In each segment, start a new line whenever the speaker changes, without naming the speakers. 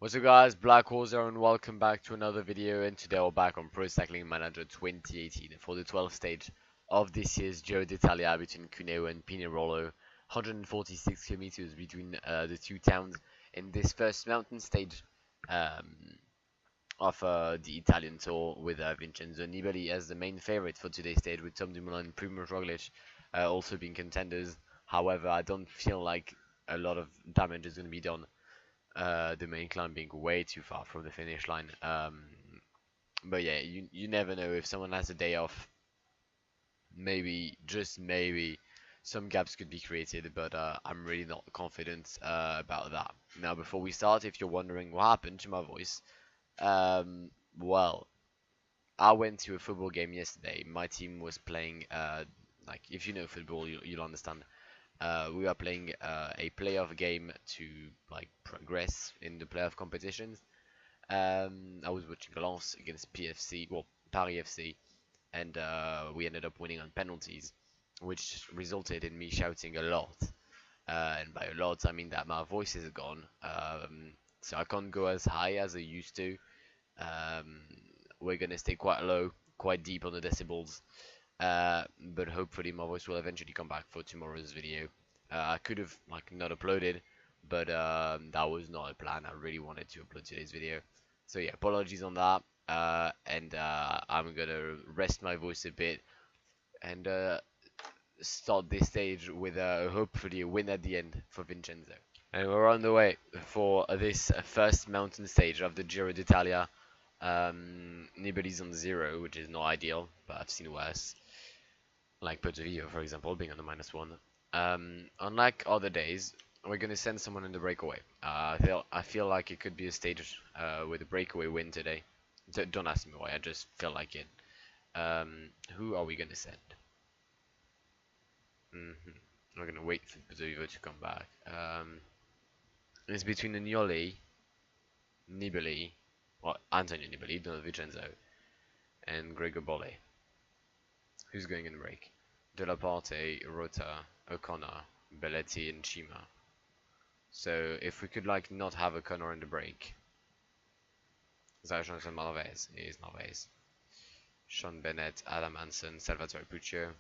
What's up guys, Blackwar here and welcome back to another video, and today we're back on Pro Cycling Manager 2018 for the 12th stage of this year's Giro d'Italia between Cuneo and Pinerolo. 146 kilometers between the two towns in this first mountain stage um, of the Italian Tour, with Vincenzo Nibali as the main favorite for today's stage, with Tom Dumoulin and Primož Roglic also being contenders. However, I don't feel like a lot of damage is going to be done, the main climb being way too far from the finish line. But yeah, you never know. If someone has a day off, maybe, just maybe, some gaps could be created, but I'm really not confident about that. Now, before we start, if you're wondering what happened to my voice, well, I went to a football game yesterday. My team was playing, like, if you know football, you'll understand. We are playing a playoff game to like progress in the playoff competitions. I was watching Lens against PFC, well, Paris FC, and we ended up winning on penalties, which resulted in me shouting a lot. And by a lot, I mean that my voice is gone, so I can't go as high as I used to. Um, we're gonna stay quite low, quite deep on the decibels. But hopefully my voice will eventually come back for tomorrow's video. I could have like not uploaded, but that was not a plan. I really wanted to upload today's video, so yeah, apologies on that. And I'm gonna rest my voice a bit and start this stage with hopefully a win at the end for Vincenzo. And we're on the way for this first mountain stage of the Giro d'Italia. Nibali's on 0, which is not ideal, but I've seen worse. Like Porto, for example, being on the -1. Unlike other days, we're gonna send someone in the breakaway. I feel like it could be a stage with a breakaway win today. Don't ask me why. I just feel like it. Who are we gonna send? We're gonna wait for Porto to come back. It's between Agnoli, Nibali, well, Antonio Nibali, not Vincenzo, and Gregor Bolle. Who's going in the break? De La Parte, Rota, O'Connor, Belletti, and Chima. So if we could like not have O'Connor in the break. Jonathan Malvez is Malvez. Sean Bennett, Adam Hansen, Salvatore Puccio.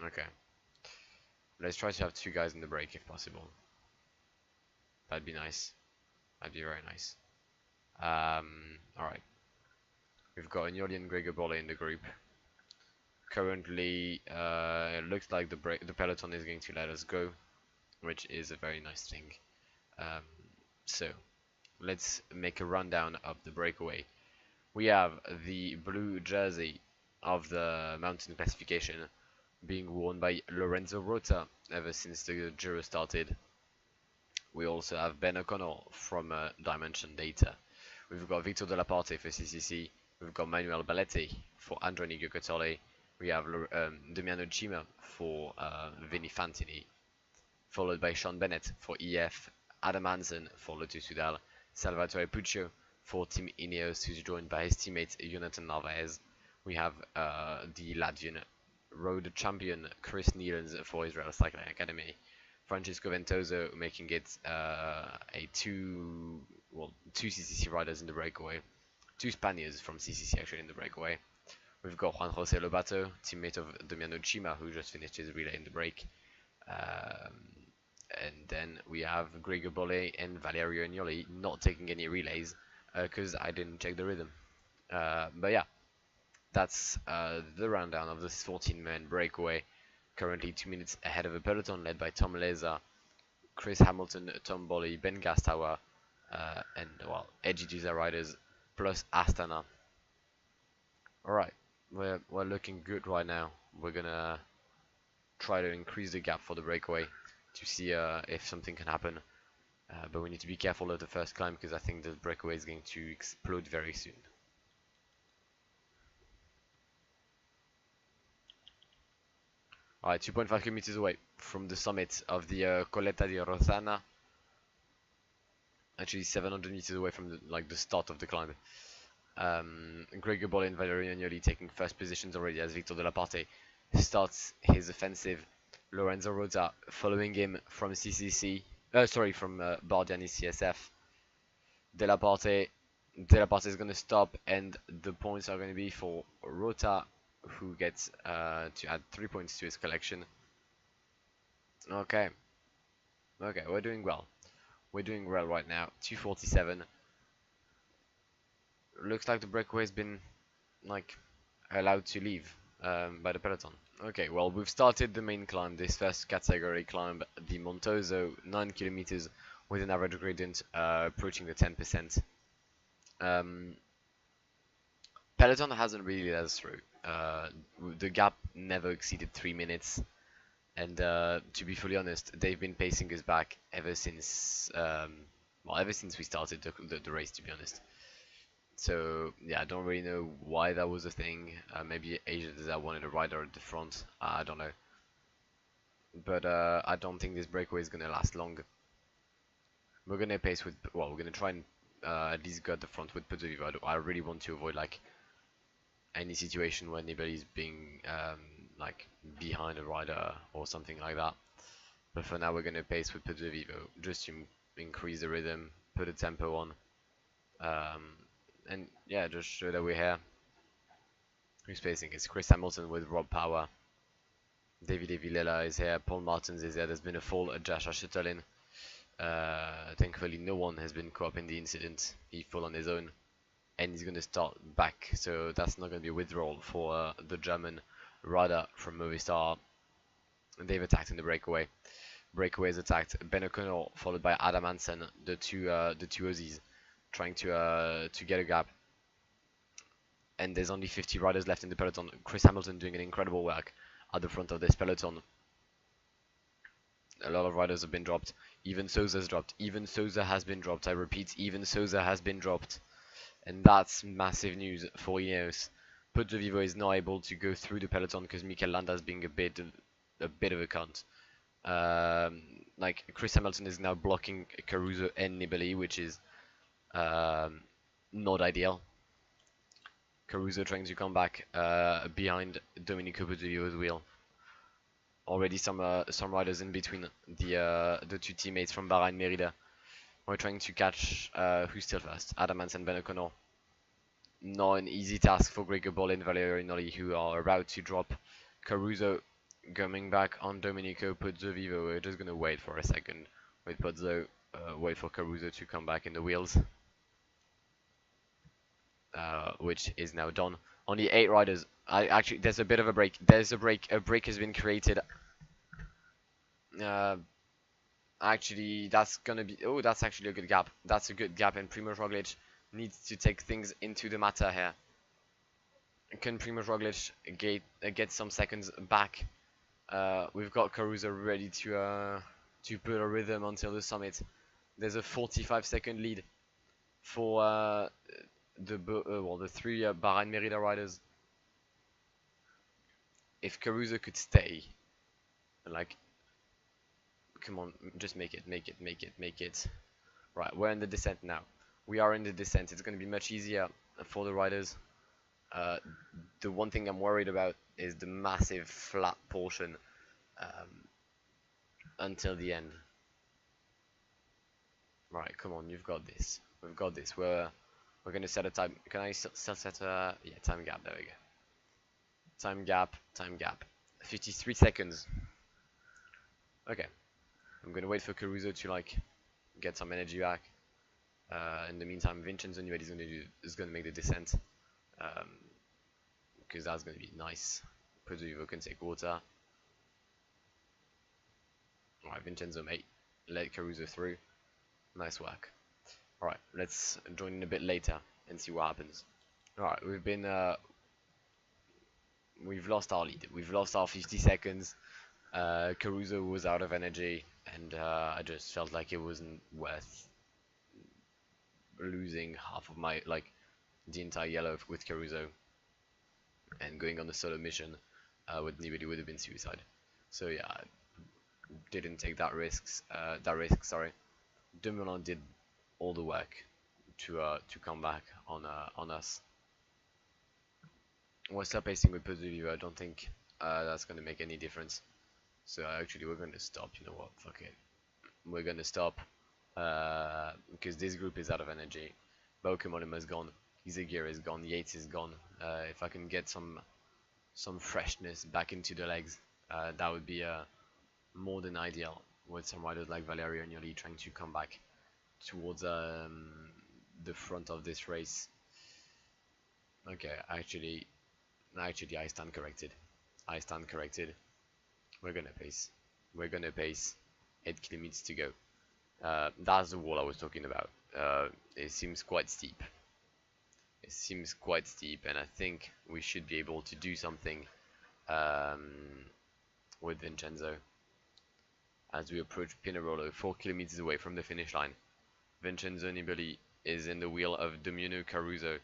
Okay. Let's try to have 2 guys in the break if possible. That'd be nice. That'd be very nice. Alright. We've got Agnoli and Gregor Bolle in the group. Currently, it looks like the peloton is going to let us go, which is a very nice thing. So, let's make a rundown of the breakaway. We have the blue jersey of the mountain classification being worn by Lorenzo Rota ever since the Giro started. We also have Ben O'Connor from Dimension Data. We've got Victor de la Parte for CCC. We've got Manuel Belletti for Androni Giocattoli. We have Damiano Cima for Vini Fantini, followed by Sean Bennett for EF, Adam Hansen for Lotto Soudal, Salvatore Puccio for Team Ineos, who's joined by his teammate Jonathan Narvaez. We have the Latvian road champion Chris Nealons for Israel Cycling Academy. Francesco Ventoso making it two CCC riders in the breakaway. 2 Spaniards from CCC actually in the breakaway. We've got Juan José Lobato, teammate of Damiano Cima, who just finished his relay in the break. And then we have Gregor Bolle and Valerio Agnoli not taking any relays because I didn't check the rhythm. But yeah, that's the rundown of this 14-man breakaway. Currently 2 minutes ahead of a peloton led by Tom Leza, Chris Hamilton, Tom Bolle, Ben Gastawa, and well, Edgy Giza riders plus Astana. Alright, we're looking good right now. We're gonna try to increase the gap for the breakaway to see if something can happen. But we need to be careful of the first climb because I think the breakaway is going to explode very soon. Alright, 2.5 kilometers away from the summit of the Colletta di Rossana. Actually 700 meters away from the start of the climb. Gregor Bolle and Valerio Agnoli taking first positions already as Victor de la Parte starts his offensive Lorenzo Rota following him from CCC. Sorry, from Bardiani CSF. De La Parte is going to stop, and the points are going to be for Rota, who gets to add 3 points to his collection. Okay, okay, we're doing well. We're doing well right now. 247. Looks like the breakaway has been like allowed to leave by the peloton. Okay, well, we've started the main climb, this first category climb, the Montoso, 9 kilometers with an average gradient approaching the 10%. Peloton hasn't really let us through. The gap never exceeded 3 minutes, and to be fully honest, they've been pacing us back ever since, well, ever since we started the race, to be honest. So yeah, I don't really know why that was a thing. Maybe Asia Desert wanted a rider at the front. I don't know. But I don't think this breakaway is gonna last long. We're gonna pace with, well, we're gonna try and at least go at the front with Puerto Vivo. I really want to avoid like any situation where anybody's being like behind a rider or something like that. But for now, we're gonna pace with Puerto Vivo just to increase the rhythm, put a tempo on, and yeah, just show that we're here. Who's pacing? It's Chris Hamilton with Rob Power. Davide Villela is here. Paul Martins is here. There's been a fall at Jasha Schutelin. Thankfully, no one has been caught up in the incident. He fell on his own, and he's going to start back. So that's not going to be a withdrawal for the German rider from Movistar. They've attacked in the breakaway. Breakaway is attacked. Ben O'Connell followed by Adam Hansen, the two Aussies, trying to get a gap. And there's only 50 riders left in the peloton. Chris Hamilton doing an incredible work at the front of this peloton. A lot of riders have been dropped. Even Souza's dropped. Even Souza has been dropped. I repeat, even Souza has been dropped. And that's massive news for Ineos. Puerto Vivo is not able to go through the peloton because Mikel Landa is being a bit of a cunt. Like Chris Hamilton is now blocking Caruso and Nibali, which is not ideal. Caruso trying to come back behind Domenico Puerto Vivo's wheel. Already some riders in between the two teammates from Bahrain Merida. We're trying to catch who's still first. Adam Hansen, Ben O'Connell. Not an easy task for Gregor Boll and Valerio Nolli, who are about to drop. Caruso coming back on Domenico Pozzovivo. We're just gonna wait for a second with Pozzo. Wait for Caruso to come back in the wheels. Which is now done. Only 8 riders. Actually, there's a bit of a break. There's a break. A break has been created. Actually, that's gonna be. Oh, that's actually a good gap. That's a good gap, and Primož Roglic needs to take things into the matter here. Can Primož Roglic get some seconds back? We've got Caruso ready to put a rhythm until the summit. There's a 45-second lead for the 3 Bahrain Merida riders. If Caruso could stay, like, come on, just make it. Right, we're in the descent now. We are in the descent. It's going to be much easier for the riders. The one thing I'm worried about is the massive flat portion until the end. Right, come on, you've got this. We've got this. We're going to set a time. Can I still set a time gap? There we go. Time gap. 53 seconds. Okay. I'm going to wait for Caruso to like get some energy back. In the meantime, Vincenzo is going to make the descent. Because that's going to be nice. Puerto Vivo can take water. Alright, Vincenzo mate, let Caruso through. Nice work. Alright, let's join in a bit later and see what happens. Alright, we've lost our lead. We've lost our 50 seconds. Caruso was out of energy, and I just felt like it wasn't worth losing half of my, like, the entire yellow with Caruso and going on the solo mission with Nibali would have been suicide. So yeah, I didn't take that risk. Sorry. Dumoulin did all the work to come back on us. We're still pacing with Puerto Vivo. I don't think that's going to make any difference. So actually we're gonna stop, you know what, fuck it. We're gonna stop, because this group is out of energy. Baukemolim is gone, Izagir is gone, Yates is gone. If I can get some freshness back into the legs, that would be more than ideal, with some riders like Valerio Agnoli trying to come back towards the front of this race. Okay, actually I stand corrected. We're gonna pace. 8 kilometers to go. That's the wall I was talking about. It seems quite steep. And I think we should be able to do something with Vincenzo as we approach Pinerolo, 4 kilometers away from the finish line. Vincenzo Nibali is in the wheel of Domino Caruso.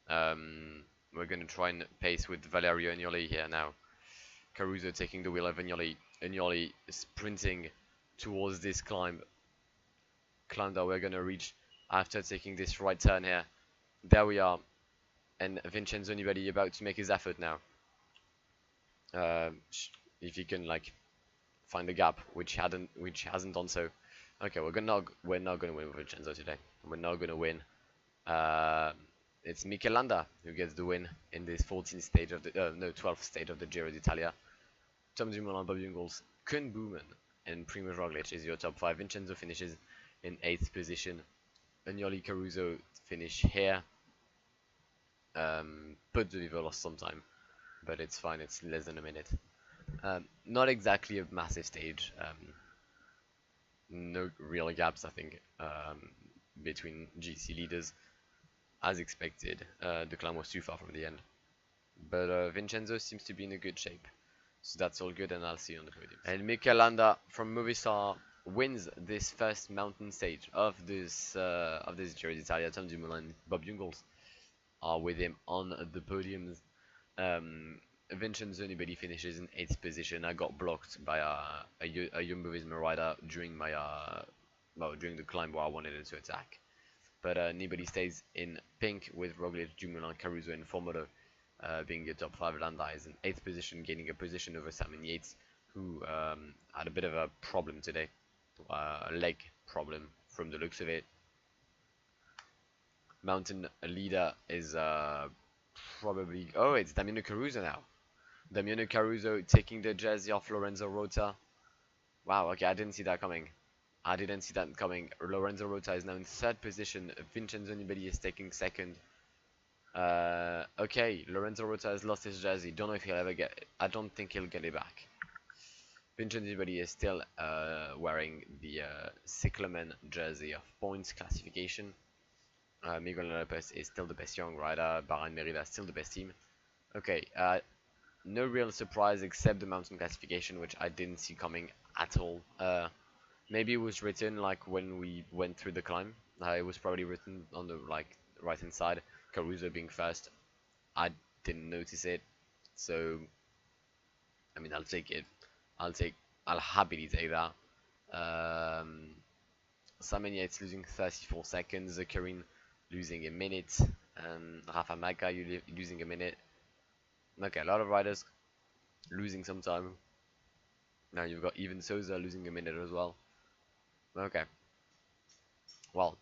We're gonna try and pace with Valerio Agnoli here now. Caruso taking the wheel of Agnoli. Agnoli sprinting towards this climb that we're gonna reach after taking this right turn here. There we are, and Vincenzo Nibali about to make his effort now. If he can like find the gap, which hasn't done so. Okay, we're not gonna win with Vincenzo today. We're not gonna win. It's Mikel Landa who gets the win in this 14th stage of the 12th stage of the Giro d'Italia. Tom Dumoulin, Bob Jungels, Koen Boomen, and Primož Roglic is your top 5. Vincenzo finishes in 8th position. Agnoli, Caruso finish here. Put the Vivo lost some time, but it's fine. It's less than a minute. Not exactly a massive stage. No real gaps, I think, between GC leaders. As expected, the climb was too far from the end. But Vincenzo seems to be in a good shape. So that's all good, and I'll see you on the podium. And Mikel Landa from Movistar wins this first mountain stage of this Giro d'Italia. Tom Dumoulin, Bob Jungels are with him on the podiums. Vincenzo Nibali finishes in 8th position. I got blocked by a Jumbo-Visma rider during my during the climb where I wanted it to attack. But Nibali stays in pink with Roglic, Dumoulin, Caruso, and Formolo being your top 5. Landa is in 8th position, gaining a position over Simon Yates, who had a bit of a problem today, a leg problem from the looks of it. Mountain leader is probably... Oh, it's Damiano Caruso now. Damiano Caruso taking the jersey off Lorenzo Rota. Wow, okay, I didn't see that coming. Lorenzo Rota is now in 3rd position. Vincenzo Nibali is taking 2nd. Okay, Lorenzo Rota has lost his jersey. Don't know if he'll ever get it. I don't think he'll get it back. Vincenzo Nibali is still wearing the cyclamen jersey of points classification. Miguel Lopez is still the best young rider. Bahrain Merida is still the best team. Okay, no real surprise except the mountain classification, which I didn't see coming at all. Maybe it was written like when we went through the climb. It was probably written on the right hand side. Caruso being first. I didn't notice it, so I mean I'll take it. I'll happily take that. Simon Yates losing 34 seconds. Zakarin losing a minute. Rafa Maga losing a minute. Okay, a lot of riders losing some time. Now you've got even Souza losing a minute as well. Okay. Well,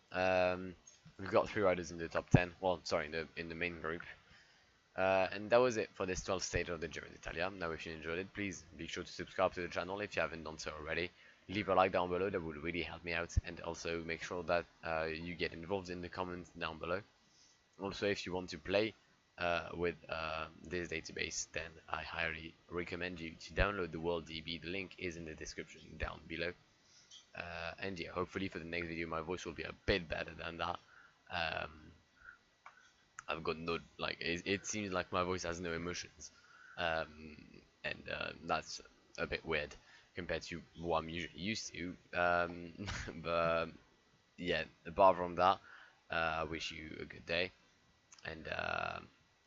we've got 3 riders in the top 10. Well, sorry, in the main group. And that was it for this 12th stage of the Giro d'Italia. Now, if you enjoyed it, please be sure to subscribe to the channel if you haven't done so already. Leave a like down below, that would really help me out. And also make sure that you get involved in the comments down below. Also, if you want to play with this database, then I highly recommend you to download the World DB. The link is in the description down below. And yeah, hopefully for the next video my voice will be a bit better than that. I've got no, it seems like my voice has no emotions, and that's a bit weird compared to what I'm usually used to. But yeah, apart from that, I wish you a good day, and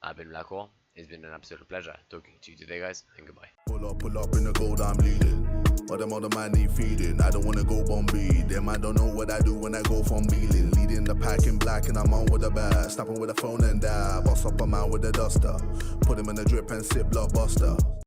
I've been Blackwar. It's been an absolute pleasure talking to you today, guys, and goodbye.
Pull up in the gold, I'm leading. But them other man need feeding. I don't wanna go Bombay. Them I don't know what I do when I go from Beeling. Leading the pack in black and I'm on with a bag. Snapping with a phone and die. Boss up a man with a duster. Put him in the drip and sip blockbuster.